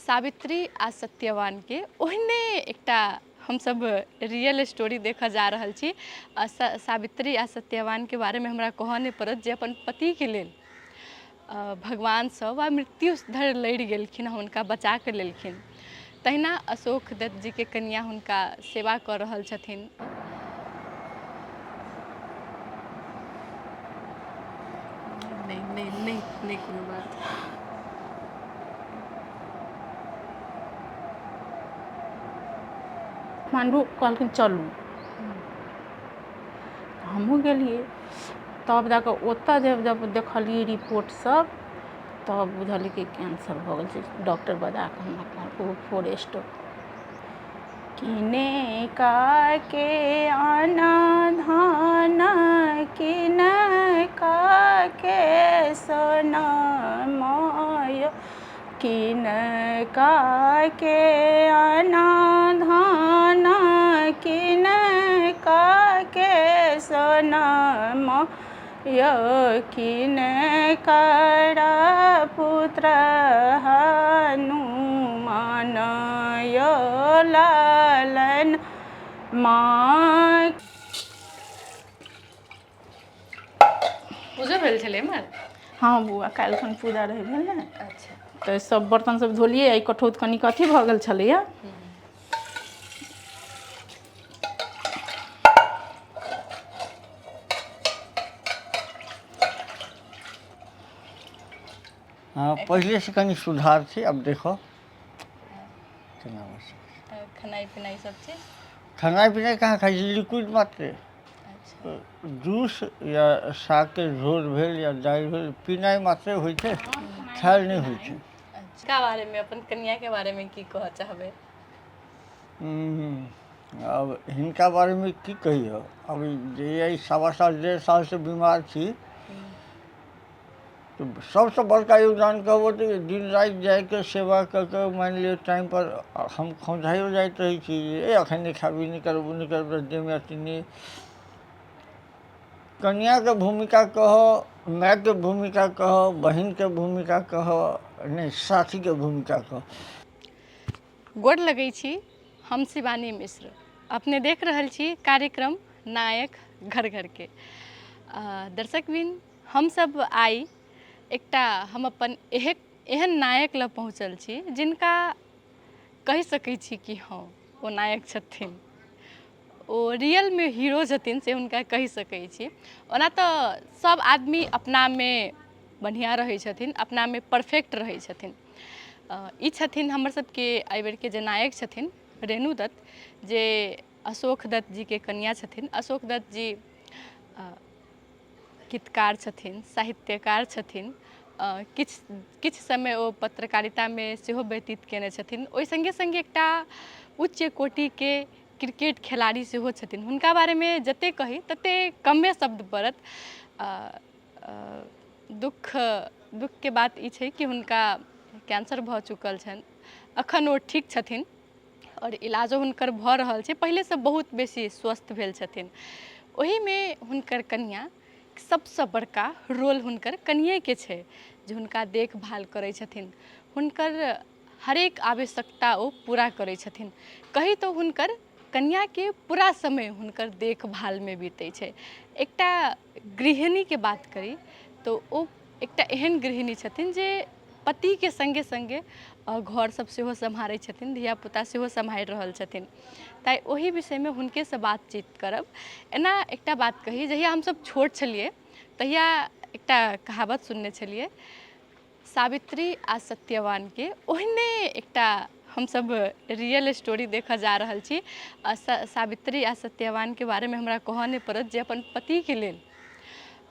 सावित्री आ सत्यवान के ओहने एकटा हम सब रियल स्टोरी देखा जा रहल छी। सावित्री आ सत्यवान के बारे में हमरा कहऽ नहीं पड़त जे अपन पति के लेल भगवान सँ वा मृत्यु धरि लड़ि गेलखिन, हुनका बचा के लेलखिन। तहिना अशोक दत्त जी के कन्या हुनका सेवा कऽ रहल छथिन। नहीं कोनो बात। मांडू कहलखिन चलू, हमहूँ गेलिए। तब जाकर ओतऽ जब देखलिए रिपोर्ट सब तब बुझलिए कि कैंसर भऽ गेल छै। डॉक्टर बता कऽ हमरा कहलकै फॉरेस्ट किने का के आना धान किने का के सोना माय किने का के आना धान किने का के सोना माय किने करा पुत्र हनुमान यो लालन माँ। पूजा भेल छलै एम्हर? हाँ बुआ, काल्हि पूजा रहै भेल ने। अच्छा। तऽ सब बर्तन सब धोलिए। आई कठौत कनिक अथी भऽ गेल छलैया। हाँ, पहले से कहीं सुधार थी, अब देखो खानाई पिनाई सब चीज। खाना पीना कहाँ खाई, लिक्विड मात्र। अच्छा। जूस या साग के झोल भेल या दाल भेल पीनाई मात्र होई छे, खायल नहीं होई छे। अच्छा। का बारे में अपन कन्या के बारे में की कह चाहबे? अब हिनका बारे में की कहियो। अभी जे 1.25 साल से बीमार थी, तो सबसे बड़का योगदान कहबो तो दिन रात जाके सेवा करके मान लियो टाइम पर हम खौंझाइयो जाइत रही थी। अखन नहीं खाबी, नहीं करब देह में अथी नहीं। कन्या के भूमिका कहो, माय के भूमिका कहो, बहन के भूमिका कहो, नहीं साथी के भूमिका कहो। गोड़ लगै छी, हम शिवानी मिश्र। अपने देख रहल छी कार्यक्रम नायक घर घर के। दर्शकबिन, हम सब आई एकटा हम अपन एहन नायक ल पहुँचल छी जिनका कहि सकै छी कि हाँ वो नायक छथिन, ओ रियल में हीरो छथिन से हुनका कहि सकै छी। ओना तो सब आदमी अपना में बढ़िया रहै छथिन, अपना में परफेक्ट रहै छथिन। ई छथिन हमर सबके एहि बेर के जे नायक छथिन रेणु दत्त, जे अशोक दत्त जी के कन्या छथिन। अशोक दत्त जी गीतकार छथिन, साहित्यकार छथिन। किछ समय ओ पत्रकारिता में सेहो व्यतीत केने छथिन। ओहि संगे संगे एकटा उच्च कोटि के क्रिकेट खिलाड़ी सेहो छथिन। हुनका बारे में जते कही तते कमे शब्द पड़त। दुख के बात ई छै कि हुनका कैंसर भऽ चुकल छनि। अखन ओ ठीक छथिन और इलाजो हुनकर भऽ रहल छै, पहले से बहुत बेसी स्वस्थ भेल छथिन। ओही में हुनकर कन्या सबसे बड़का रोल हुनकर कनिए के छै, जे हुनका देखभाल करै छथिन, हुनकर हरेक आवश्यकता ओ पूरा करै छथिन। कही तो हुनकर कन्या के पूरा समय हुनकर देखभाल में बीतै छै। एकटा गृहिणी के बात करी तो ओ एकटा एहन गृहिणी छथिन जे पति के संगे संगे घर सब सेहो सम्हारै छथिन, धिया पुता सेहो सम्हारि रहल छथिन। ताइ ओही विषय में हुनके से बातचीत करब। एना एकटा बात कही, जहिया हम सब छोट छलिए तहिया एकटा कहावत सुनने छलिए, सावित्री आ सत्यवान के ओहने एकटा हम सब रियल स्टोरी देखा जा रहल छी। सावित्री आ सत्यवान के बारे में हमरा कहऽ नहीं पड़त जे अपन पति के लेल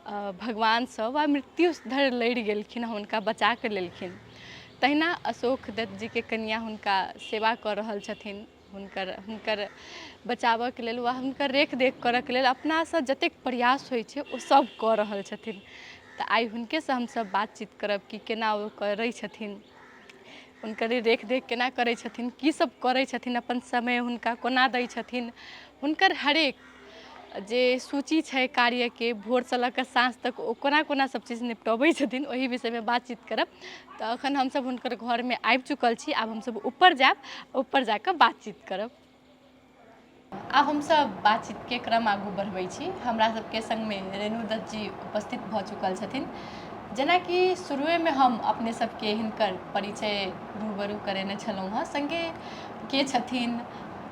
भगवान सँ वा मृत्यु धरि लड़ि गेलखिन, हुनका बचा के लेलखिन। तहिना अशोक दत्त जी के कन्या हुनका सेवा कऽ रहल छथिन, हुनकर बचाबऽ के लेल वा हुनकर रेख देख करऽ के लेल अपना सँ जतेक प्रयास होइ छै ओ सब कऽ रहल छथिन। तऽ आइ हुनके से हम सब बातचीत करब कि केना ओ करै छथिन, हुनकर रेख देख केना करै छथिन, की सब करै छथिन, अपन समय हुनका कोना दै छथिन, हुनकर हरेक जे सूची छै कार्यके भोरसँ लऽ कऽ साँझ तक ओ कोना कोना सब चीज निपटबै छथिन ओही विषयमे बातचीत करब। तऽ अखन हमसब हुनकर घरमे आबि चुकल छी, आब हमसब ऊपर जायब, ऊपर जाकऽ बातचीत करब। आब हमसब बातचीतके क्रम आगू बढ़बै छी। हमरा सबके संगमे रेणु दत्त जी उपस्थित भऽ चुकल छथिन। जेनाकि शुरुएमे हम अपने सबके हिनकर परिचय रूबरू करेने छलहुँ हँ, संगे के छथिन,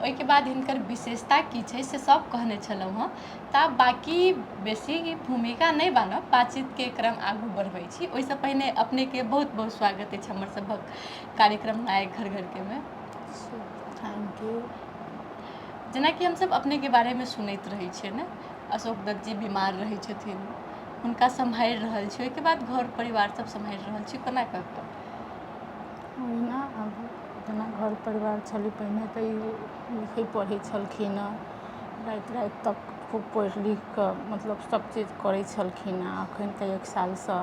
ओहिके बाद हिनकर विशेषता की छै से सब कहने छलहुँ हँ। तऽ आब बाकी बेसी भूमिका नहि बानब, बातचीतके क्रम आगू बढ़बै छी। ओहिसँ पहिने अपनेके बहुत बहुत स्वागत अछि हमर सभक कार्यक्रम नायक घर घरके में। Thank U. जेनाकि हमसब अपनेके बारेमे सुनैत रहै छियै ने, अशोक दत्त जी बीमार रहै छथिन, हुनका सम्हारि रहल छी, ओहिके बाद घर परिवार सब सम्हारि रहल छी, कोना कऽ कऽ? ओहिना अब जेना घर परिवार छलै पहिने तऽ ई लिखै पढ़ै छलखिन हँ, राति राति तक खूब पढ़ि लिख कऽ मतलब सब चीज करै छलखिन हँ। एखन तऽ 1 सालसँ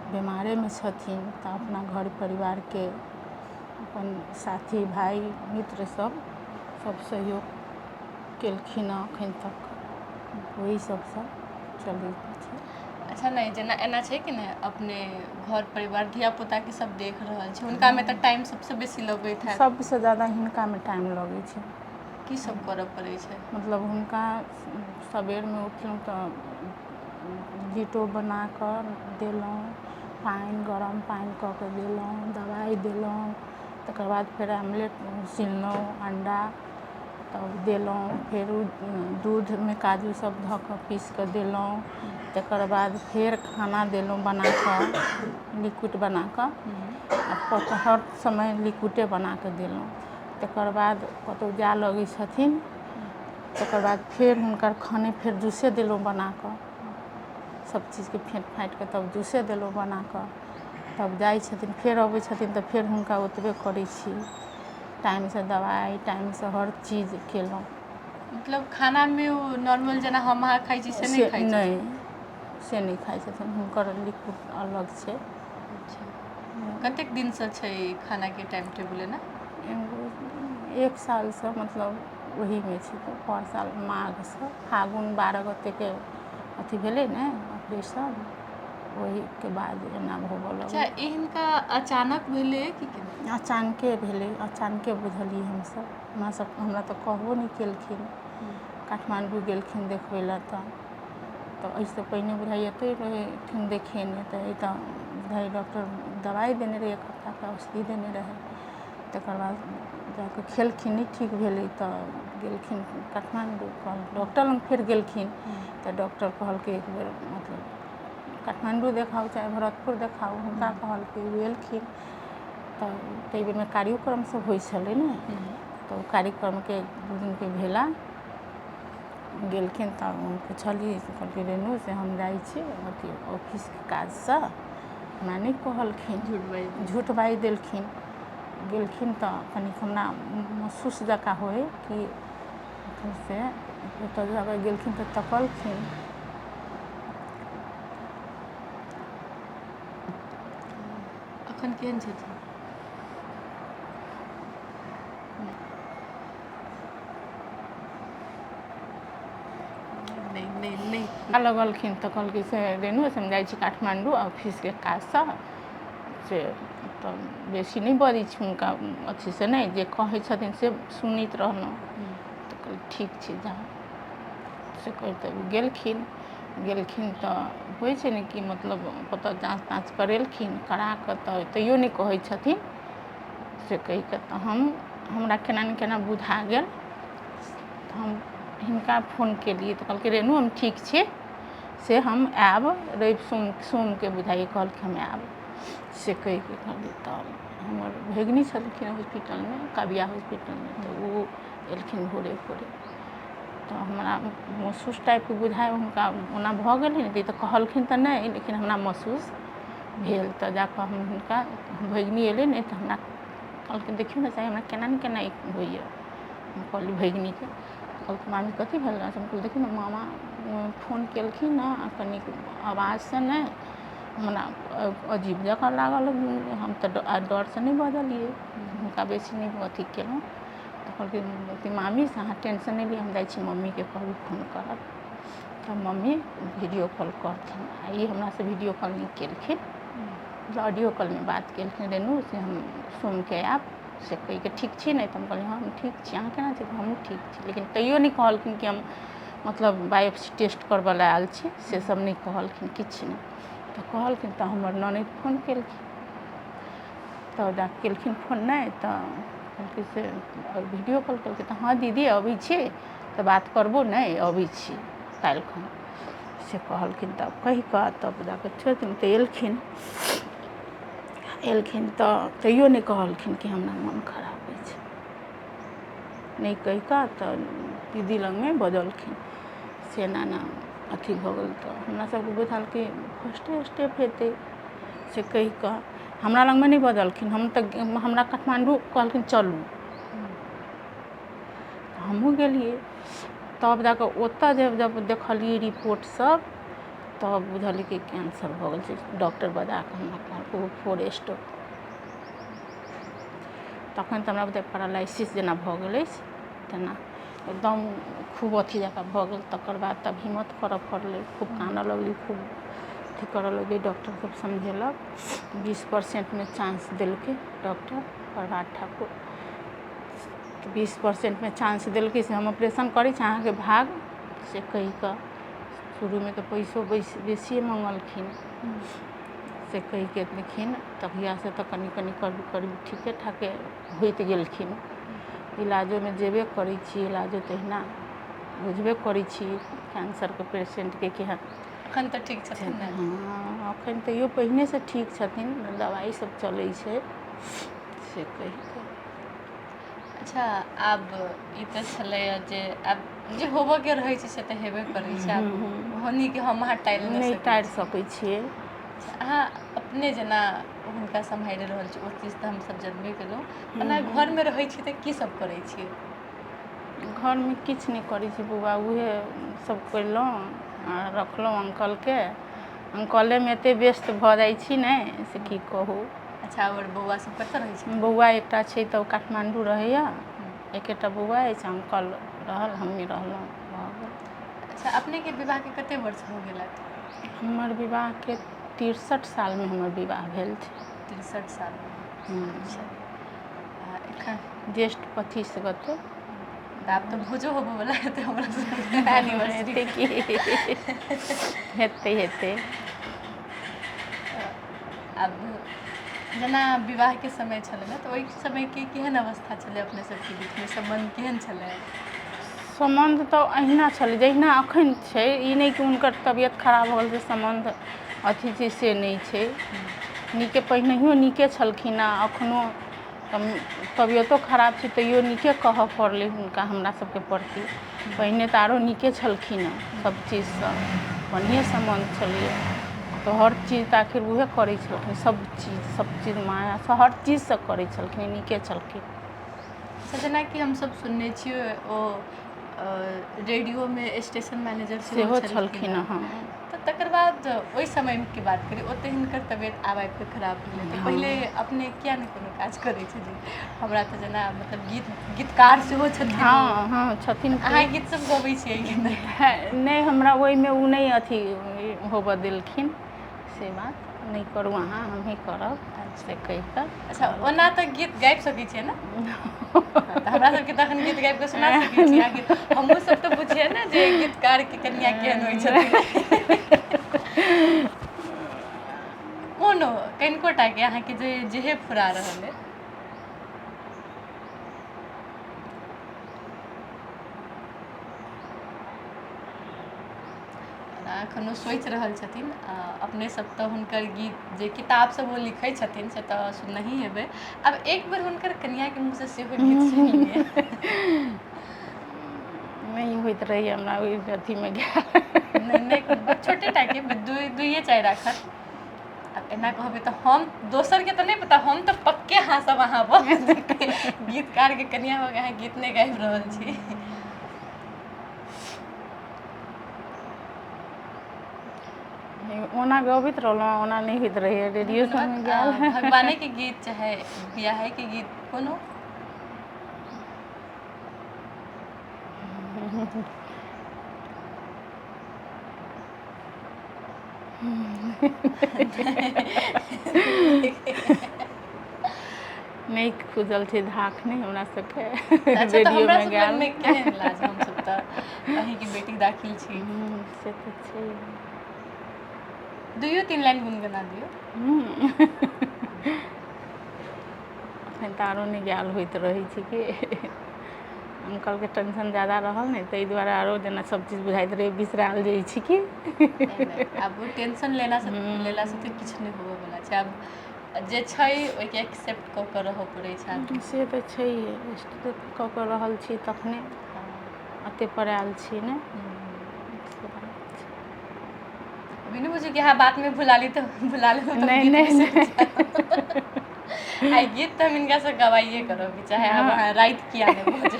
बीमारेमे छथिन, तऽ अपना घर परिवारके अपन साथी भाइ मित्र सब सहयोग केलखिन हँ एखन तक, ओही सबसँ चलैत छै। अच्छा, नहीं जेना एना छै कि ने अपने घर परिवार धिया पुताके सब देख रहल छै, हुनकामे तऽ टाइम सबसँ बेसी लगैत हैत। सबसँ ज़्यादा हिनकामे टाइम लगै छै। की सब करऽ पड़ै छै? मतलब हुनका सबेरमे उठलहुँ तऽ लिटो बना कऽ देलहुँ, पानि गरम पानि कऽ के देलहुँ, दवाइ देलहुँ, तकर बाद फेर आमलेट उसीनलहुँ, अंडा तब देलहुँ, फेर दूधमे काजू सब धऽ कऽ पीस कऽ देलहुँ, तकर बाद फेर खाना देलहुँ बना कऽ, लिक्विड बना कऽ, हर समय लिक्विडे बना कऽ देलहुँ। तकर बाद कतहु जाय लगै छथिन, तकर बाद फेर हुनकर खाने फेर जूसे देलहुँ बना कऽ, सब चीजके फेँट फाँटि कऽ तब जूसे देलहुँ बना कऽ, तब जाइ छथिन, फेर अबै छथिन तऽ फेर हुनका ओतबे करै छी, टाइमसँ दवाइ टाइमसँ हर चीज केलहुँ। मतलब खानामे ओ नॉर्मल जेना हम अहाँ खाइ छी से नहि खाइ छथिन? नहीं, से नहीं खाइ छथिन, हुनकर लिक्विड अलग छै। अच्छा, कतेक दिनसँ छै खानाके टाइम टेबुल एना? 1 सालसँ मतलब ओहीमे छै, पर साल माघसँ फागुन 12 गतेके अथी भेलै ने ऑपरेशन, ओहीके बाद एना होबऽ लगलै। अच्छा, ई हिनका अचानक भेलै कि केना? अचानके भेलै, अचानके बुझलियै हमसब, हमरा तऽ कहबो नहीं केलखिन। काठमाण्डू गेलखिन देखबै लए तऽ एहिसँ पहिने बुझाइए एतै रहथिन देखेने, तऽ ई तऽ बुझाइए डॉक्टर दवाइ देने रहै, 1 हफ्ताके औषधि देने रहै। तकर बाद जाकऽ खेलखिन, नहीं ठीक भेलै तऽ गेलखिन काठमाण्डू, डॉक्टर लग फेर गेलखिन तऽ डॉक्टर कहलकै एक बेर मतलब काठमाण्डू देखाउ चाहे भरतपुर देखाउ, हुनका कहलकै, गेलखिन तऽ ताहि बेरमे कार्यक्रम सब होइ छलै ने, तऽ कार्यक्रमके 2 दिनके भेला गेलखिन तऽ पुछलियै, कहलकै रेणु से हम जाइ छी अथी ऑफिसके काजसँ, हमरा नहीं कहलखिन, झूठ बाजि देलखिन। गेलखिन तऽ कनि हमरा महसूस जकाँ होइ कि से ओतऽ जब गेलखिन तऽ तकलखिन, अखन केहन छथिन? नहीं लगलखिन तऽ कहलकै से रेणु से हम जाइ छी काठमाण्डू ऑफिसके काजसँ, से तऽ बेसी नहीं बजै छी हुनका अथीसँ नहीं, जे कहै छथिन से सुनैत रहलहुँ। तऽ कहलियै ठीक छै जा, से कहितऽ गेलखिन तऽ होइ छै ने कि मतलब ओतऽ जाँच ताँच करेलखिन, करा कऽ तऽ तैयो नहीं कहै छथिन, से कहि कऽ तऽ हमरा केना ने केना बुझा गेल, तऽ हम हिनका फोन केलिए तऽ कहलकै रेणु हम ठीक छी, से हम आएब रवि सोमके बुझाइए कहलकै हम आएब, से कहि कऽ कहलिए। तऽ हमर भगिनी छलखिन हॉस्पिटलमे, काव्या हॉस्पिटलमे, तऽ ओ एलखिन भोरे भोरे, तऽ हमरा महसूस टाइपके बुझाइ हुनका ओना भऽ गेलै ने, तऽ कहलखिन तऽ नहीं लेकिन हमरा महसूस भेल। तऽ जाकऽ हम हुनका भगिनी एलै ने तऽ हमरा कहलखिन देखियौ ने चाही हमरा केना ने केना होइए, हम कहलिए भगिनीके, कहलकै मामी कथी भेल? हम कहलिए देखियौ ने मामा फोन केलखिन हँ, कनि आवाजसँ नहि हमरा अजीब जकाँ लागल, हम तऽ डरसँ नहीं बजलिए, हुनका बेसी नहीं अथी केलहुँ। तऽ कहलकै मामी से अहाँ टेंशन नहीं लिअ, हम जाइ छी मम्मीके कहबै फोन करब, तो मम्मी वीडियो कॉल करथिन आ ई हमरा से वीडियो कॉल नहीं केलखिन, ऑडियो कॉल में बात केलखिन रेनू से हम सोम के आयब से कहि के ठीक छी नहीं, तो हम कहलिए हाँ हम ठीक छी, अहाँ केना छी, हमहूँ ठीक छी, लेकिन तैयो नहीं कहलखिन कि हम मतलब बायोप्सी टेस्ट करबऽ लए आयल छी, से सब नहीं कहलखिन, किछु नहीं। तो कहलखिन तो हमर ननद फोन केलखिन, तो जाके केलखिन फोन नहीं तो कहलखिन से वीडियो कॉल केलखिन, तो हाँ दीदी अबै छी तो बात करबो नहीं, अबै छी काल्हि खन से कहलखिन। तब कहि कऽ तब जाके छथिन तो एलखिन तो तैयो नहीं कहलखिन कि हमरा मन खराब अछि, नहीं कहि कऽ तो दीदी लग में बजलखिन से ना अथी भऽ गेल, तो हमरा सबके बुझायल कि फर्स्टे स्टेप हेतै से कहि कऽ हमरा लग में नहीं बजलखिन, हमरा काठमांडू कहलखिन चलू, हमहूँ गेलिए। तब जाकऽ ओतऽ जब देखलिए रिपोर्ट सब तब बुझलिए कि कैंसर भऽ गेल छै, डॉक्टर बजा कऽ हमरा कहलकै 4 स्टेज, तखन तऽ हमरा बुझाइ पैरालाइसिस जेना भऽ गेल अछि, तेना एकदम खूब अथी जकाँ भऽ गेल। तकर बाद तब हिम्मत करऽ पड़लै, खूब कानऽ लगली, खूब अथी करऽ लगली, डॉक्टर सब समझेलक, 20% में चांस देलकै डॉक्टर प्रभात ठाकुर, 20% में चांस देलकै से हम ऑपरेशन करै छी अहाँके भाग से कहि कऽ। शुरू में तो पैसो बेसिए मंगलखिन से कहि के लेकिन तहिया से तो कनी करीब ठीके ठाके होइत गेलखिन। इलाजो में जेबे करै छी, इलाजो तहिना बुझबे करै छी कैंसर के पेशेंट के केहन। अखन तऽ ठीक छथिन ने? हाँ अखन तैयो पहिने से ठीक छथिन, दवाई सब चलै छै से कहि कऽ। अच्छा आब ई तऽ छलैए जे आब जे होबऽके रहै छै से तऽ हेबे करै छै, आब होनी कि हम अहाँ टाइल नहीं टारि सकै छियै। अहाँ अपने जेना हुनका सम्हारि रहल छी ओ चीज तऽ हमसब जनबे केलहुँ, ओना घरमे रहै छी तऽ की सब करै छियै? घरमे किछु नहीं करै छी बौआ, उहे सब कयलहुँ आ रखलहुँ अंकलके, अंकलेमे एते व्यस्त भऽ जाइ छी नहि से की कहू। अच्छा और बौआ सब कतऽ रहै छै? बौआ एकटा छै तऽ काठमांडू रहैया, एकेटा बौआ अछि, अंकल रहल हम्मी रहलहुँ, भऽ गेल। अच्छा अपनेके विवाहके कते वर्ष हो गेलक? हमर विवाहके 63 साल में हमर विवाह भेल छै। 63 साल? अच्छा एखन ज्येष्ठ 25 गते। तऽ आब तऽ भोजो होबऽवला हेतै हमरा सबके एनिवर्सरी की हेतै। आब जेना विवाहके समय छलै ने तऽ ओहि समयके केहन अवस्था छलै अपने सबके बीचमे, सम्बन्ध केहन छलै? सम्बन्ध तऽ अहिना छलै जहिना अखन छै, ई नहीं कि हुनकर तबियत खराब भऽ गेल छै सम्बन्ध अथी छै से नहीं छै, नीके पहिनहियो नीके छलखिन आ अखनो तबियतो खराब छै तैयो नीके कहऽ पड़लै हुनका हमरा सबके प्रति। पहिने तऽ आरो नीके छलखिन हँ सब चीजसँ, बढ़िएँ सम्बन्ध छलैए, तो हर चीज तऽ आखिर उहे करै छलखिन, सब चीज माया से हर चीजसँ करै छलखिन, नीके छलखिन। जेनाकि हमसब सुनने छियै ओ रेडियोमे स्टेशन मैनेजर सेहो छलखिन हँ। तऽ तकर बाद ओहि समयके बात करी, ओतऽ हिनकर तबियत आबि कऽ खराब भेलै तऽ पहिले अपने किया नहि कोनो काज करै छलियै? हमरा तऽ जेना मतलब गीतकार सेहो छथिन। हाँ छथिन। अहाँ गीत सब गबै छियै कि नहीं? हमरा ओहिमे उ नहीं अथी होबऽ देलखिन, से बात नहीं करू अहाँ, हमही करब से कहि कऽ। अच्छा ओना तऽ गीत गाबि सकै छियै ने? तऽ हमरा सबके तऽ एखन गीत गाबि कऽ सुना सकै छी, आखिर हमहूँ सब तऽ बुझियै ने जे गीतकारके कनिया केहन होइ छथिन। कोनो कनिकोटाके अहाँके जेहे फुरा रहल अइ? एखनो सोचि रहल छथिन अपने सब तऽ हुनकर गीत जे किताब सब ओ लिखै छथिन से तऽ सुननहि हेबै, आब एक बेर हुनकर कनियाके मुँहसँ सेहो गीत सुनि लियै। नहीं होइत रहैए हमरा ओहि अथीमे नहीं छोटे टाके 2-4 अखर। अब एना कहबै तऽ हम दोसरके तऽ नहीं पता, हम तऽ पक्के हँसब अहाँ पर गीतकारके कनिया होके अहाँ गीत नहीं गाबि रहल छी। ओना गबैत रहलहुँ, ओना नहीं होइत रहैए, रेडियो सबमे गेल। भगवानेके गीत चाहे बियाहेके गीत कोनो? नहीं खुजल छै धाक नहीं हमरा सबके अच्छा तो रेडियो हमरा में सब गेल में केहन लाज हम सब त अहीं की बेटी दाखिल छी से तो छै दुइयो तीन लाइन गुनगुना दियो अखन तऽ आरो नहि गेल होइत रहै छै कि अंकलके टेंशन ज़्यादा रहल ने ताहि दुआरे आरो जेना सब चीज बुझाइत रहै बिसरायल जाइ छै कि अब वो टेंशन लेला से तो किछु नहि होबे वाला छै अब जे छै ओहिके एक्सेप्ट कऽ के रहऽ पड़ै छै आदमी से तऽ छैहे एक्सेप्ट कऽ के रहल छी तखने एते पर आयल छी ने अभी नहीं बुझी कि हाँ बात में भुला ली तो भुला लो तो नहीं नहीं आई गीत तो हम इनका से गवाइए करो कि चाहे अब हाँ राइट किया नहीं बोझे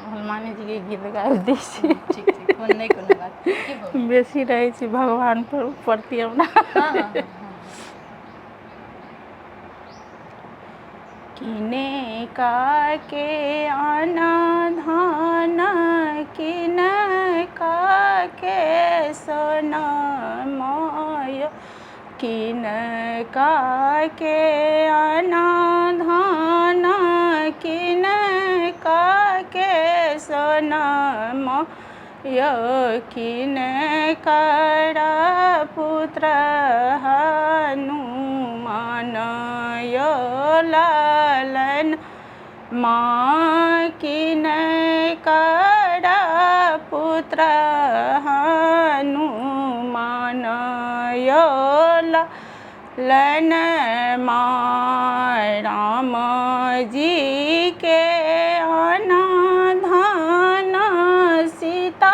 हनुमानी जी के गीत गाबि दै छी ठीक ठीक कोन नहीं कोनो बात की हो बेसी रहै छी भगवान पर प्रति हमरा हाँ हाँ हाँ किने का के आना धाना किन का के सोना माय किन का के आना धाना किन का के सोना माय किन करा पुत्र हनुमान यो लालन माँ किन करा पुत्र हनुमान यो लालन माँ राम जी के अनाधान सीता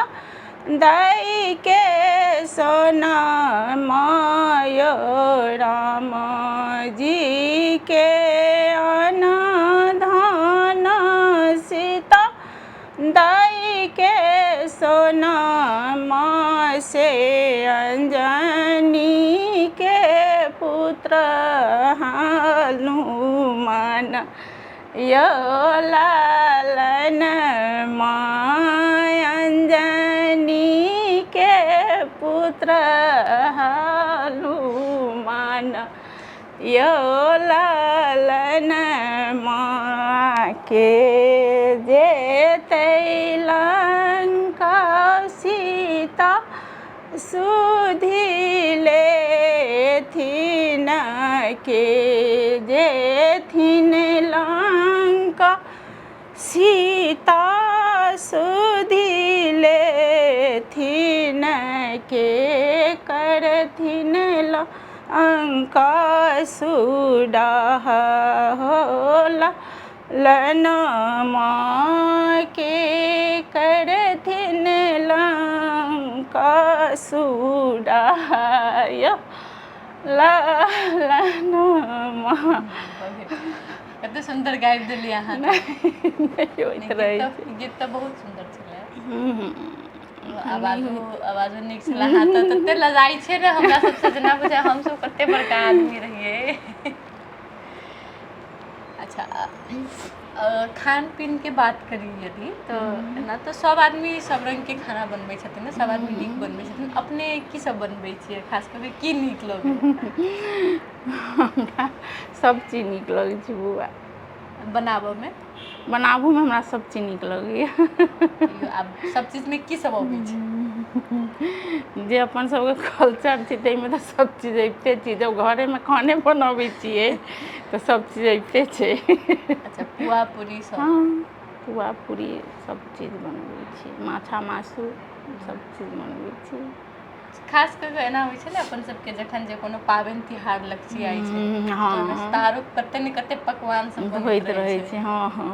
दई के सोना मायो राम जी के अनाधान सीता दई के सोना माँ से अंजनी के पुत्र हनुमान यो लालन माँ अंजनी के पुत्र हनुमान यो लालन माँ के जेतै लंका सीता सुधि लेथिन के जेथिन लंका सीता सुधि लेथिन के करथिन लंका सुडाह होला लनमा के करथिन लंका सुडाय लनमा कते सुंदर गाबि देलियै अहाँ नहीं होइत रहै छै गीत तऽ बहुत सुंदर छलै आवाजो नीक छलै अहाँ तऽ तते लजाइ छै ने हमरा सबसँ जेना बुझाय हम सब कते बड़का आदमी रहियै अच्छा खान पीन के बात करी यदि तो ना तो सब आदमी सब रंग के खाना बनबै छथिन ने सब आदमी नीक बनबै छथिन अपने की सब बनबै छियै खास करके की नीक लगै हमरा सब चीज नीक लगै छै बौआ बनाबऽमे हमरा सब चीज नीक लगैए आब सब चीजमे की सब अबै छै जे अपन सबके कल्चर छै ताहिमे तऽ सब चीज अबिते छै जब घरेमे खाने बनबै छियै तऽ सब चीज अबिते छै अच्छा पुआ पूरी सब हाँ पुआ पूरी सब चीज बनबै छियै माछा मासु सब चीज बनबै छियै खास करके एना होइ छै ने अपन सबके जखन जे कोनो पाबनि तिहार लगची आइ छै हाँ तारो कते ने कते पकवान सब होइत रहै छै हाँ हाँ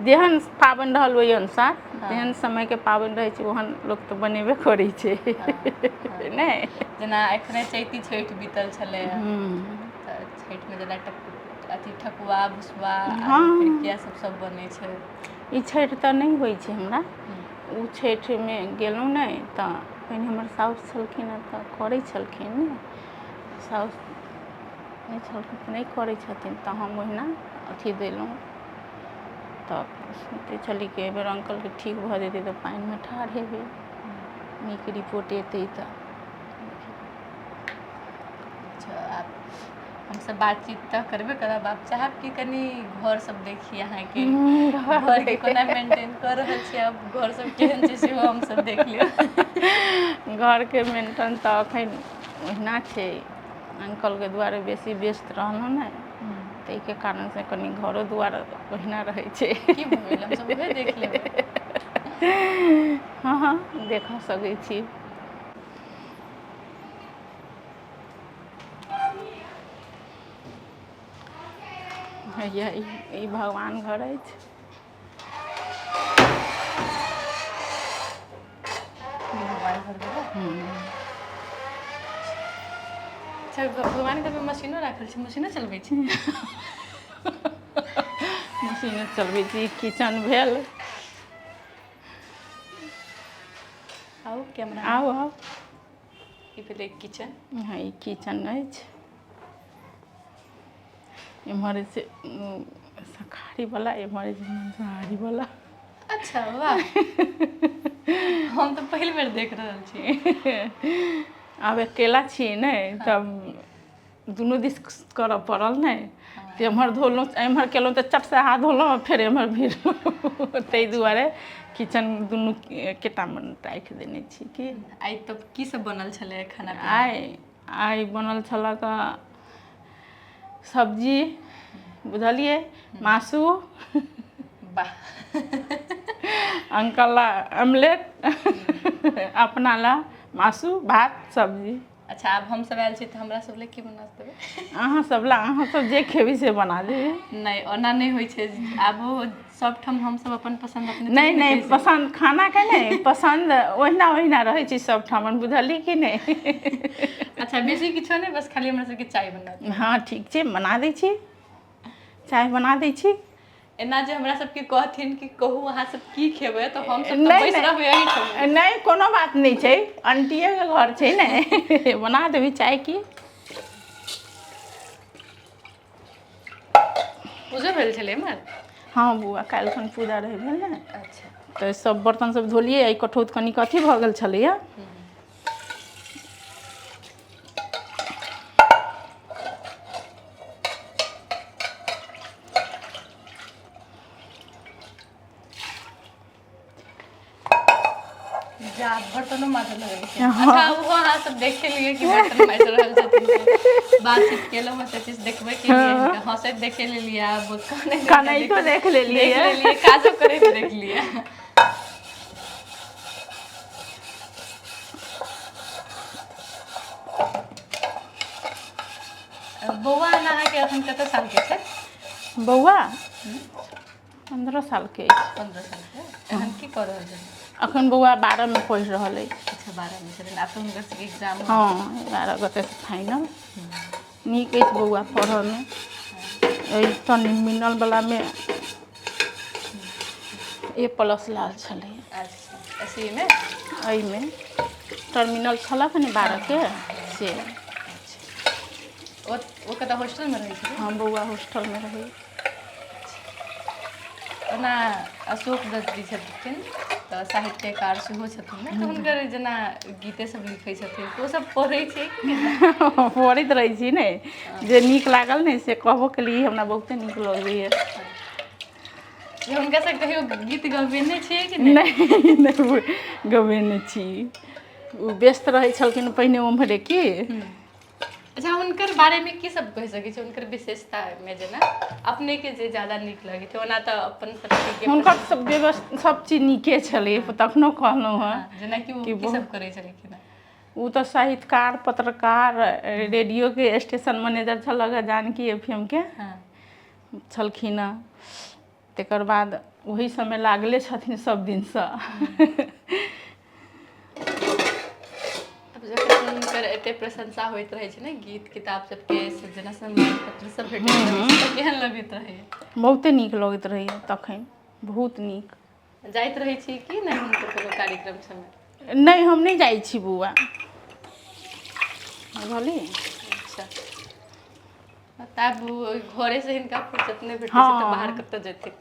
जेहन पाबनि रहल ओहि अनुसार जेहन समयके पाबनि रहै छै ओहन लोक तऽ बनेबे करै छै नहि जेना एखने चैती छठि बीतल छलै तऽ छठिमे जेना अथी ठकुआ भुसबा पिरुकिया सब बनै छै ई छठि तऽ नहि होइ छै हमरा ओ छठिमे गेलहुँ नहि तऽ पहिने हमर साउस छलखिन हँ तऽ करै छलखिन ने, साउस नहि छलखिन तऽ नहि करै छथिन, तऽ हम ओहिना अथी देलहुँ। तऽ सोचै छली कि एहिबेर अंकलके ठीक भऽ जेतै तऽ पानिमे ठाढ़ हेबै, नीक रिपोर्ट एतै तऽ। अच्छा, आप हमसे बातचीत तऽ करबे करब, आप चाहब कि कनी घर सब देखी अहाँके, घर के कोना मेंटेन कर रहल छी, अब घर सब केहन छै सेहो हम सब देख लियौ। घरके मेंटेन तऽ एखन ओहिना छै, अंकलके दुआरे बेसी व्यस्त रहलहुँ ने, ताहिके कारणसँ कनि घरो दुआरे ओहिना रहै छै। की भऽ गेल, हम सब उहे देख लेबै। हाँ हाँ देख सकै छी। हैया ई भगवान घर अछि। भगवान घर भेलै। अच्छा, भगवान घरमे मशीनो राखल छै, मशीनो चलबै छी? मशीने चलबै छी। किचन भेल। आउ कैमरा आउ आउ। ई भेलै किचन। हाँ, ई किचन अछि। एम्हर से शाकाहारीवला, एम्हर मांसाहारीवला। अच्छा वाह, हम तऽ पहिल बेर देख रहल छी। आब अकेला छियै ने, तब दुनू दिस करऽ पड़ल ने, तऽ एम्हर धोलहुँ एम्हर केलहुँ तऽ चट से हाथ धोलहुँ, फेर एम्हर भिड़लहुँ, ताहि दुआरे किचन दुनू एकेटामे राखि देने छी। कि आइ तब की सब बनल छलै खाना पीना? आइ बनल छलऽ तऽ सब्जी, बुझलिए, मासू, वाह, अंकल ला ऑमलेट, अपना ला मासू, भात, सब्जी। अच्छा, आब हम सब आयल छी तऽ हमरा सब लए की बना देबै? अहाँ सब ला अहाँ सब जे खेबै से बना देबै। नहि, ओना नहि होइ छै। आब सब ठाम हम सब अपन पसंद अपने नहीं नहीं, पसंद खाना के नहीं, पसंद ओहिना ओहिना रहै छै सब ठामन, बुझली कि नहीं। अच्छा, बेसी किछो नहीं, बस खाली हमरा सबके चाय बना दिअ। हाँ ठीक छै, बना दै छी, चाय बना दै छी। एना जे हमरा सबके कहथिन कि कहू अहाँ सब की खेबै, तऽ हम सब तऽ बैस रहबै एही ठाम। नहीं, कोनो बात नहीं छै, आंटिये के घर छै ने, बना देबै चाय की। पूजो भेल छलै एम्हर? हाँ बौआ, काल्हि खन पूजा रहै भेल ने, अच्छा। तऽ सब बर्तन सब धोलियै, एहि कठौत कनिक अथी भऽ गेल छलैया। जा, बर्तनो माजऽ लगै छै। अच्छा, वो अहाँ सब देखे लिए कि बर्तन माजि रहल छथिन, बातचीत केलहुँ हँ, से चीज देखबे केलिए, हिनका हँसैत देखे लेलिए, आब कनैतो देख लेलियै, काजो करैत देख लियै। बौआ अहाँके एखन कते सालके छै? बौआ 15 सालके अछि। 15 सालके? एखन की कऽ रहल छै? अखन बौआ 12 में पढ़ि रहल अछि। अच्छा, 12 में छथिन, आब तऽ हुनकर सबके एग्जाम। हाँ, 11 गते से फाइनल। नीक अछि बौआ पढ़ऽमे, एहि टर्मिनल वला में A+ लाल छलै। अच्छा, एसई में? एहिमे टर्मिनल छलक ने 12 के से। ओ कतऽ हॉस्टलमे रहै छथिन? हाँ, बौआ हॉस्टलमे रहै। ओना अशोक दत्त जी छथिन तऽ साहित्यकार सेहो छथिन ने, तऽ हुनकर जेना गीते सब लिखै छथिन, तऽ ओ सब पढ़ै छै कि नहि? पढ़ैत रहै छी ने, जे नीक लागल ने से कहबो केलिए, हमरा बहुते नीक लगैए। जे हुनका से कहियो गीत गबेने छियै कि नहीं? नहीं, गबेने छी। ओ व्यस्त रहै छलखिन पहिने ओम्हरे की। अच्छा, हुनकर बारेमे की सब कहि सकै छी, हुनकर विशेषतामे जेना अपनेके जे ज्यादा नीक लगै छै, ओना तऽ अपन सबके हुनकर सब चीज नीके छलै, तखनो कहलहुँ हँ। जेनाकि ओ की सब करै छलखिन हँ? ओ तऽ साहित्यकार, पत्रकार, रेडियोके स्टेशन मैनेजर छलक हँ, जानकी FM के छलखिन हँ। तकर बाद ओही सबमे लागले छथिन सब दिनसँ। जखन हुनकर एते प्रशंसा होइत रहै छै ने, गीत किताब सबके, जेना सम्मान पत्र सब भेटैत रहै छै, तऽ केहन लगैत रहैए? बहुते नीक लगैत रहैए तखन, बहुत नीक। जाइत रहै छी कि नहि हुनकर कोनो कार्यक्रम सबमे? नहीं हम नहीं जाइ छी बौआ बुझली। अच्छा तब घरे से हिनका फुर्सत नहीं भेटै छै हाँ। तऽ बाहर कतऽ जेतै।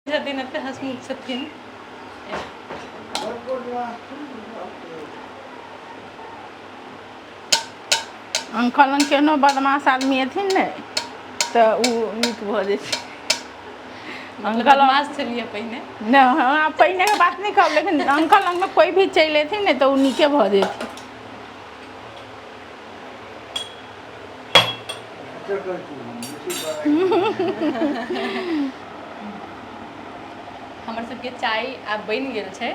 दिन एते हंसमुख छथिन। अंकल लग केहनो बदमाश आदमी एथिन ने तऽ उ नीक भऽ जाइ छै। मतलब अंकल बदमाश छलिए पहिने। नहीं हाँ पहिने के बात नहीं कहब लेकिन अंकल लग में कोई भी चल एथिन ने तो उ नीके भऽ जेथिन। हमर सबके चाय आब बनि गेल छै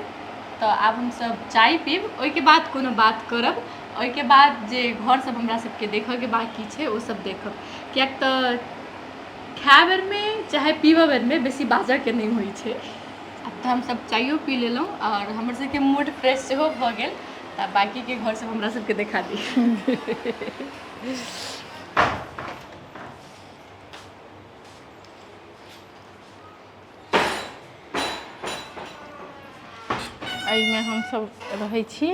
तऽ आब हमसब चाय पीब, ओहिके बाद कोनो बात करब। ओहिके बाद जे घर सब हमरा सबके देखऽके बाकी छै ओ सब देखब, किएक तऽ खाय बेरमे चाहे पीबऽ बेरमे बेसी बाजऽके नहि होइ छै। आब तऽ हमसब चाइयो पी लेलहुँ आओर हमर सबके मूड फ्रेश सेहो भऽ गेल। तऽ बाकीके घर सब हमरा सबके देखा दी। एहिमे हमसब रहै छी,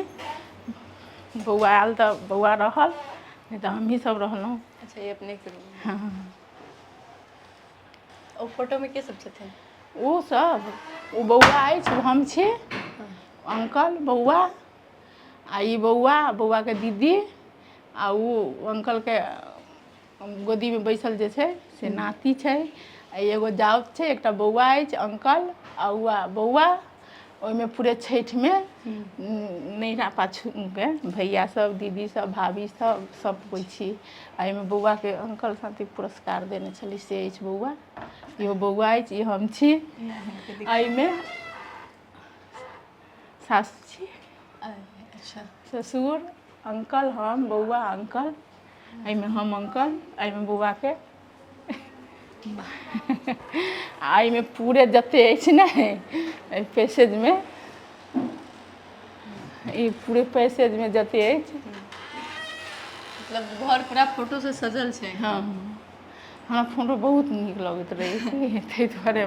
बौआ आयल तऽ बौआ रहल नहीं तऽ हमही सब रहलहुँ। अच्छा ये अपने के रूम में। हाँ ओ फोटो में के सब छथिन? ओ सब ओ बौआ अछि, ओ हम छी, अंकल बौआ आ ई बौआ के दीदी आ ओ अंकल के गोदी में बैसल जे छै से नाती छै। आ एगो जाउत छै, एकटा बौआ अछि अंकल आ बौआ। ओहिमे पूरे छठि में नैरा पाछू के भैया सब, दीदी सब, भाभी सब सब कोइ छी। एहिमे बौआ के अंकल साथी पुरस्कार देने छली से अछि बौआ। इहो बौआ अछि, ई हम छी। एहिमे सासू छी, अच्छा ससुर, अंकल, हम, बौआ, अंकल। एहिमे हम अंकल, एहिमे बौआ के आ एहिमे पूरे जते अछि ने पैसेज में, ई पूरे पैसेज में जते अछि। मतलब घर पूरा फोटो से सजल छै। हाँ हमरा फोटो बहुत नीक लगैत रहै छै, ताहि दुआरे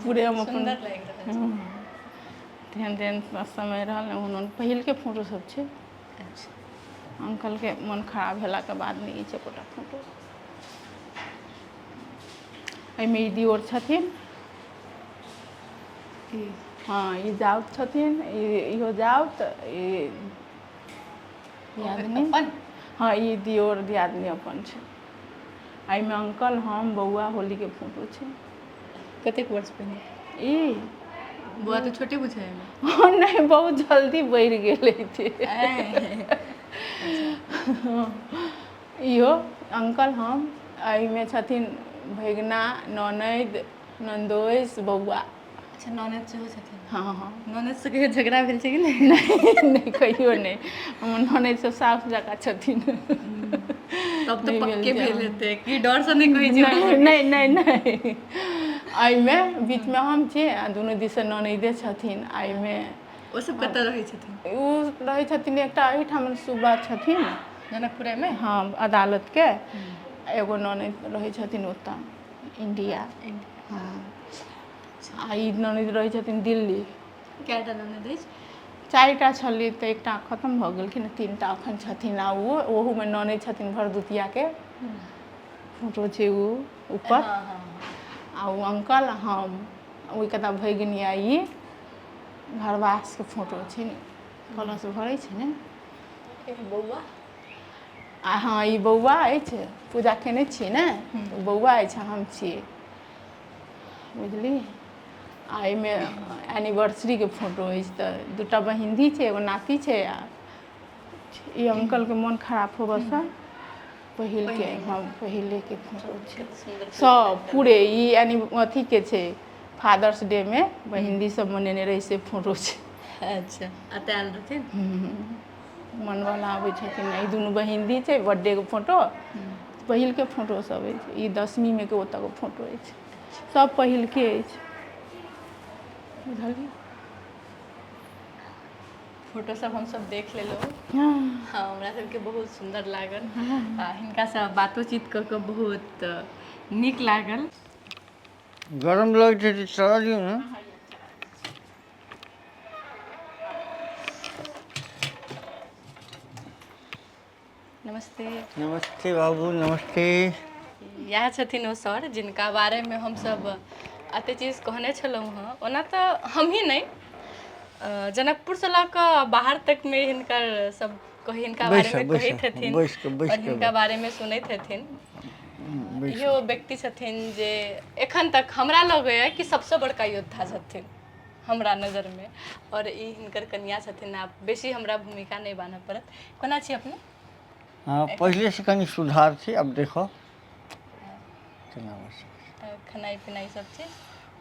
पूरे हम अपन सुंदर लागि रहल छै। तेहन तेहन समय रहल ओहन पहिलके फोटो सब छै। अच्छा अंकल के मन खराब भेलाके बाद में ई छै एकोटा फोटो। एहिमे ई दियोर छथिन, हाँ ई जाउत छथिन, इहो जाउत, ई दियादनी। अपन हाँ ई दियोर दियादनी अपन छै। एहिमे अंकल, हम, बौआ, होली के फोटो छै। कतेक वर्ष पहिने? ई बौआ तो छोटे बुझाय है। नहीं बहुत जल्दी बढ़ि गेले थे। इहो अंकल, हम, एहिमे छथिन भैगना, ननैद, नन्दोइस, बौआ। अच्छा ननद सेहो छथिन? हाँ हाँ ननद से कहियो झगड़ा भेल छै कि नहीं? नहीं कहियो नहीं, हमर ननैद सब साउस जकाँ छथिन। तब तो नहीं पक्के भेल भेल छै। हेतै कि डर से नहीं कहै छी? नहीं नहीं नहीं एहिमे बीच में हम छी आ दुनू दिस से ननैदे छथिन। एहिमे ओ सब कतऽ रहै छथिन? ओ रहै छथिन एकटा एहिठाम सुबह छथिन जनकपुरे में? हाँ अदालत के। एगो ननैद रहै छथिन ओतऽ इंडिया। हाँ आ ई ननैद रहै छथिन दिल्ली। कएटा ननद अछि? 4टा छली तऽ एकटा खत्म भऽ गेलखिन, 3टा एखन छथिन। आ ओहूमे ननैद छथिन भरदुतिया के फोटो छै ओ ऊपर। हाँ हाँ आ ओ अंकल, हम, ओहिके तऽ भैगनी आ ई घरवास के फोटो छै, कलश भरै छै ने। बौआ हाँ ई बौआ अछि, पूजा केने छियै ने, बौआ अछि हम छियै, बुझली। आ एहिमे एनिवर्सरीके फोटो अछि, तऽ दूटा बहिन्दी छै, एगो नाती छै। आ ई अंकलके मोन खराब होबऽसँ पहिलके, हाँ पहिलेके फोटो छै सब पूरे। ई अथीके छै, फादर्स डे में बहिन्दी सब मनेने रही से फोटो छै। अच्छा अतऽ आयल रहथिन। मनवला आबै छथिन, ई दुनू बहिन्दी छै, बर्थडेके फोटो पहिलके फोटो सब अछि। ई 10वीं के ओतऽके फोटो अछि, सब पहिलके अछि, बुझलियै। फोटो सब हमसब देख लेलहुँ। हाँ हाँ हमरा सबके बहुत सुन्दर लागल, आ हिनकासँ बातोचीत कऽ कऽ बहुत नीक लागल। गरम लगै छै तऽ चला दियौ ने। नमस्ते। नमस्ते बाबू, नमस्ते। इएह छथिन ओ सर जिनका बारेमे हमसब एतेक चीज कहने छलहुँ हँ। ओना तऽ हमही नहि, जनकपुरसँ लऽ कऽ बाहर तकमे हिनकर सब हिनका बारेमे कहैत हेथिन आओर हिनका बारेमे सुनैत हेथिन। इहो व्यक्ति छथिन जे एखन तक हमरा लगैए कि सबसँ बड़का योद्धा छथिन हमरा नजरमे, और ई हिनकर कन्या छथिन। आब बेसी हमरा भूमिका नहीं बान्हऽ पड़त। कोना छी अपने? हाँ पहले से कनी सुधार छै, अब देखो केना बस। खेनाइ पिनाइ सब चीज?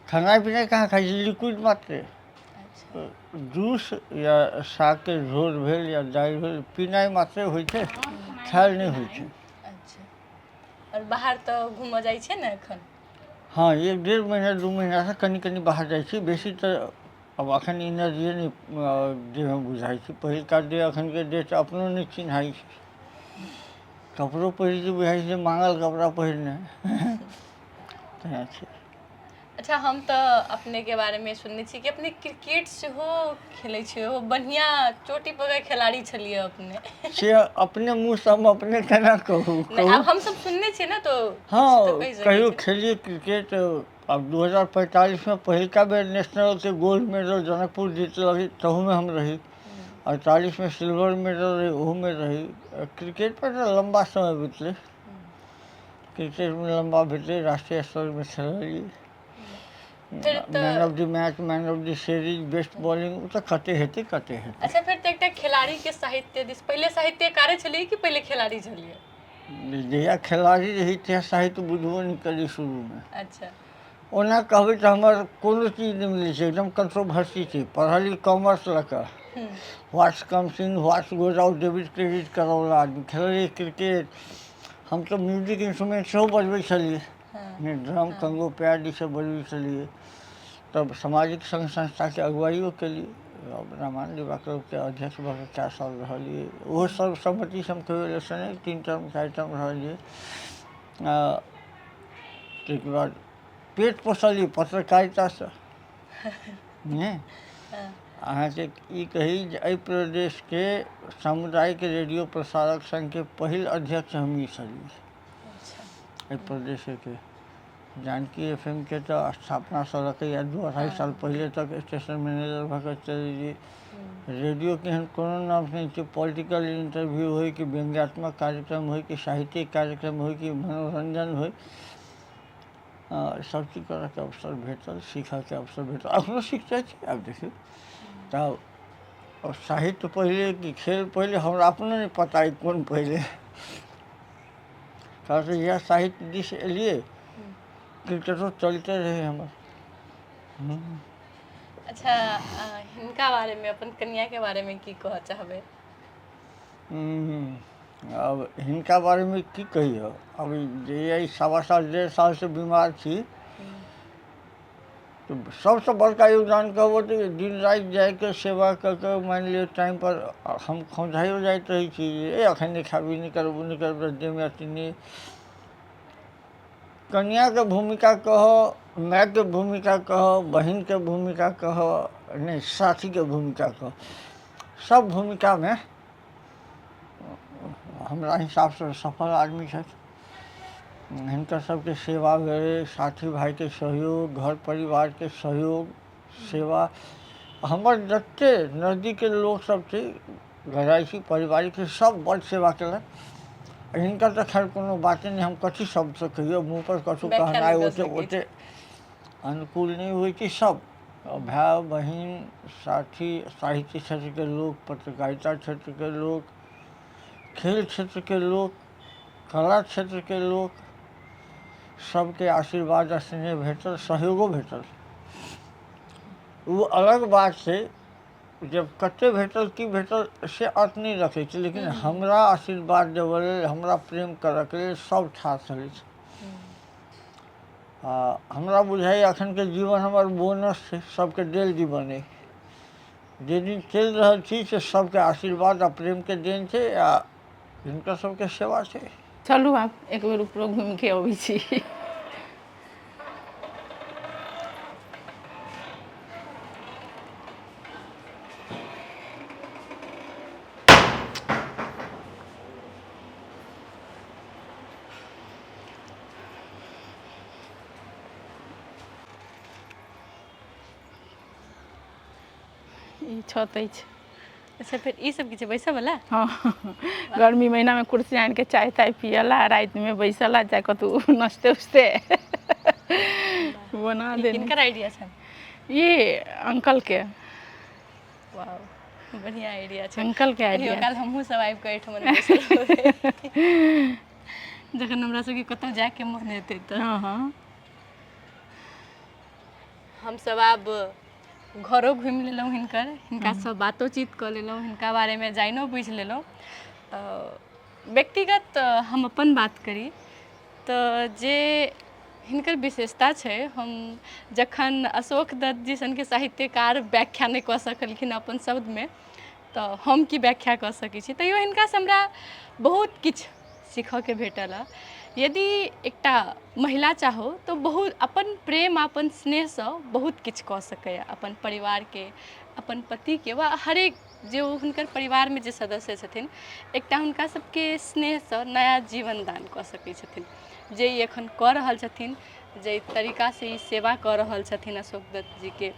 खाना पीना कहाँ खाइ छी, लिक्विड मात्र। जूस या साग के झोर भेल या दालि भेल, पीनाइ मात्रे होइ छै, खायल नहीं होइ छै। अच्छा, और बाहर तऽ घूमऽ जाइ छै ने एखन? हाँ 1-1.5 महीना 2 महीना से कनी कनी बाहर जाइ छी, बेसी तऽ अब अखन एनर्जी नहीं देहमे बुझाइ छै। पहिलका देह अखनके देह तऽ अपनो नहीं चिन्हाइ छै। कपड़ो पहिरै छी बुझाइ छै मांगल कपड़ा पहिरने तेना छै। अच्छा हम तऽ अपनेके बारेमे सुनने छी कि अपने क्रिकेट सेहो खेलै छियै, ओ बढ़िआँ चोटी पर के खिलाड़ी छलियै अपने। से अपने मुँह से हम अपने केना कहू नहीं आब हमसब सुनने छियै ने तो हाँ किछु तऽ कहि सकै कहियो छी। खेलिए क्रिकेट। अब 2045 में पहिलका बेर नेशनल के गोल्ड मेडल जनकपुर जीतल, तहू में हम रही। 48 में सिल्वर मेडल रही, ओहू में रही। क्रिकेट पर तो लंबा समय बीतलै, क्रिकेट में लंबा बीतलै, राष्ट्रीय स्तर में खेललिए। Man of the match, man of the series, best bowling तो कते हेतै कते हेतै। अच्छा फिर तऽ एकटा खिलाड़ीके साहित्य दिस, पहिले साहित्यकारे छलियै कि पहिले खिलाड़ी छलियै? जहिया खिलाड़ी रही तहिया साहित्य बुझबो नहीं करी शुरू में। अच्छा ओना कहबै तऽ हमर कोनो चीज नहीं मिलै छै, एकदम कंट्रोवर्सी छै। पढ़लिए कॉमर्स लऽ कऽ, what's comes in what's goes out debit credit करऽवला आदमी। खेललिए क्रिकेट, हम तो म्यूजिक इंस्ट्रूमेंट सेहो बजबै छलिए, ड्रम कंगो पैड ई सब बजबै छलिए। तब सामाजिक संघ संस्थाके अगुवाइयो केलिए, रामायण युवा क्लबके अध्यक्ष भऽ कऽ 4 साल रहलिए। ओहो सर्वसम्मति से हम कहियो इलेक्शन 3 टर्म 4 टर्म रहलिए। ताहिके बाद पेट पोसलिए पत्रकारितासँ नहि। अहाँके ई कही जे एहि प्रदेशके सामुदायिक रेडियो प्रसारक संघके पहिल अध्यक्ष हमही छलिए एहि प्रदेशके। जानकी FM के तऽ स्थापना सलकैए 2-2.5 साल पहिले तक स्टेशन मैनेजर भऽ कऽ चलेलिए। रेडियो के एहन कोनो नाम नहीं छै, पॉलिटिकल इंटरव्यू होय कि व्यंग्यात्मक कार्यक्रम होय कि साहित्यिक कार्यक्रम होय कि मनोरंजन होय, सब चीज करऽ के अवसर भेटल, सीखऽ के अवसर भेटल, अखनो सीखते छी। आब देखियौ तब साहित्य पहिले कि खेल पहिले, हमरा अपनो नहीं पता है कौन पहिले। कहते यह साहित्य दिस एलिए, क्रिकेटो चलते रहे हमर। अच्छा हिनका बारेमे, अपन कन्याके बारेमे की कहऽ चाहबै? अब हिनका बारेमे की कहियौ, अब जे 1.25 साल 1.5 साल से बीमार छी, तो सबसे बड़का योगदान कहबो तो दिन राति जाके सेवा कऽ के, मान लिअ टाइम पर हम खौंझाइयो जाइत रही छी, अखन नहीं खाबी, नहीं करबू, नहीं करबू, देहमे अथी नहीं। कन्या के भूमिका कहो, माय के भूमिका कहो, बहन के भूमिका कहो, नहीं साथी के भूमिका कहो, सब भूमिका में हमरा हिसाब से सफल आदमी छथि। हिनकर सबके सेवा भेलै, साथी भाई के सहयोग, घर परिवार के सहयोग, सेवा। हमर जते नजदीक के लोग सब छै, घरायसी पारिवारिक सब बड़ सेवा केलक। हिनका तो खैर कोनो बाते नहीं, हम कथी शब्द से कहियो, मुँह पर कथू व्याख्या कहनाइ नहीं कऽ ओते सकै ओते अनुकूल नहीं होइ कि सब भाई बहन साथी, साहित्य क्षेत्र के लोग, पत्रकारिता क्षेत्र के लोग, खेल क्षेत्र के लोग, कला क्षेत्र के लोग, सबके आशीर्वाद आ स्नेह भेटल, सहयोगो भेटल। वो अलग बात छै, जब कते भेटल की भेटल से अर्थ नहीं रखे छै, लेकिन हमरा आशीर्वाद देबऽ लेल, हमरा प्रेम करऽ के लेल सब ठाढ़ छलै छै। हमरा बुझाइए अखन के जीवन हमर बोनस छै, सबके देल जीवन है। जे दिन चलि रहल छी से सबके आशीर्वाद आ प्रेम के देन छै आ हिनकर सबके सेवा छै। चलू आब एक बेर ऊपरो घूमि के अबै छी। ई छत अछि। अच्छा फिर ई सब की छै, बैसऽ वाला? हाँ, गर्मी महीना में कुर्सी आन के चाय ताय पियला, रात में बैसला, चाहे कतौ नाश्ते उस्ते बना ई देने। किनकर आइडिया छन? ये अंकल के, वाह, बढ़िया आइडिया छै। अंकल के कहियो आइडिया। काल हमहूँ सब आबि कऽ एहिठमन बैसल रहबै। जखन हमरा सबके कतौ जायके मोन हेतै तऽ हाँ हाँ हमसब आब घरो घूमि लेलहुँ हिनकर, हिनकासँ बातोचीत कऽ लेलहुँ, हिनका बारेमे जानिओ बुझि लेलहुँ। व्यक्तिगत हम अपन बात करी तऽ जे हिनकर विशेषता छै, हम जखन अशोक दत्त जी सनके साहित्यकार व्याख्या नहि कऽ सकलखिन अपन शब्दमे, तऽ हम की व्याख्या कऽ सकै छी। तैयो हिनकासँ हमरा बहुत किछु सीखऽके भेटल हँ। यदि एकटा महिला चाहो तो बहुत अपन प्रेम अपन स्नेहसँ बहुत किछु कऽ सकैए, अपन परिवारके, अपन पतिके, वा हरेक जे हुनकर परिवारमे जे सदस्य छथिन, एकटा हुनका सबके स्नेहसँ नया जीवन दान कऽ सकै छथिन। जे ई एखन कऽ रहल छथिन, जे तरीकासँ ई सेवा कऽ रहल छथिन अशोक दत्त जीके,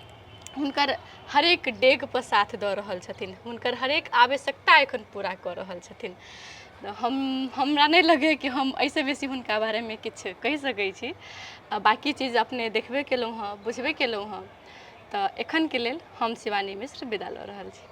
हुनकर हरेक डेग पर साथ दऽ रहल छथिन, हुनकर हरेक आवश्यकता एखन पूरा कऽ रहल छथिन। हमरा नहीं लगे कि हम ऐसे बेसी हुनका बारेमे किछु कहि सकै छी। बाकी चीज अपने देखबे केलहुँ हँ, बुझबे केलहुँ हँ। तऽ एखनके लेल हम शिवानी मिश्र विदा लऽ रहल छी।